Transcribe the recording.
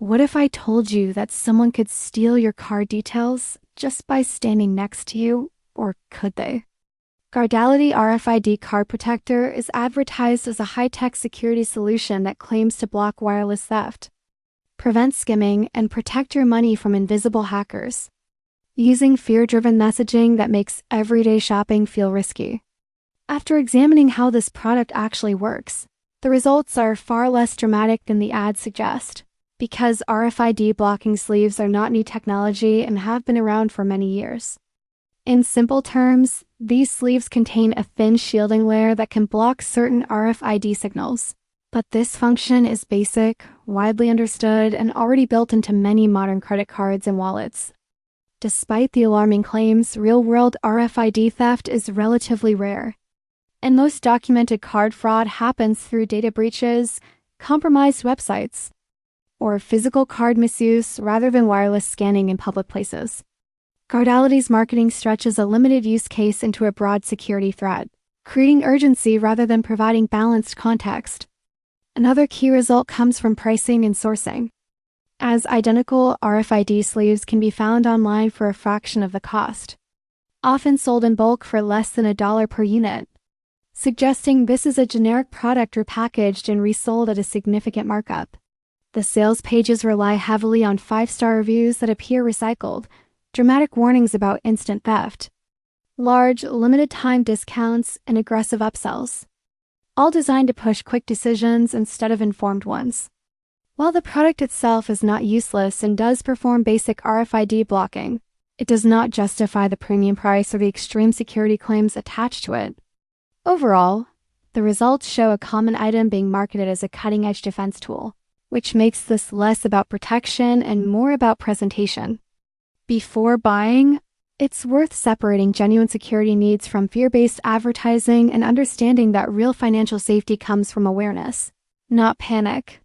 What if I told you that someone could steal your card details just by standing next to you, or could they? Guardality RFID Card Protector is advertised as a high-tech security solution that claims to block wireless theft, prevent skimming, and protect your money from invisible hackers, using fear-driven messaging that makes everyday shopping feel risky. After examining how this product actually works, the results are far less dramatic than the ads suggest, because RFID blocking sleeves are not new technology and have been around for many years. In simple terms, these sleeves contain a thin shielding layer that can block certain RFID signals. But this function is basic, widely understood, and already built into many modern credit cards and wallets. Despite the alarming claims, real-world RFID theft is relatively rare, and most documented card fraud happens through data breaches, compromised websites, or physical card misuse rather than wireless scanning in public places. Guardality's marketing stretches a limited use case into a broad security threat, creating urgency rather than providing balanced context. Another key result comes from pricing and sourcing, as identical RFID sleeves can be found online for a fraction of the cost, often sold in bulk for less than $1 per unit, suggesting this is a generic product repackaged and resold at a significant markup. The sales pages rely heavily on 5-star reviews that appear recycled, dramatic warnings about instant theft, large, limited-time discounts, and aggressive upsells, all designed to push quick decisions instead of informed ones. While the product itself is not useless and does perform basic RFID blocking, it does not justify the premium price or the extreme security claims attached to it. Overall, the results show a common item being marketed as a cutting-edge defense tool, which makes this less about protection and more about presentation. Before buying, it's worth separating genuine security needs from fear-based advertising and understanding that real financial safety comes from awareness, not panic.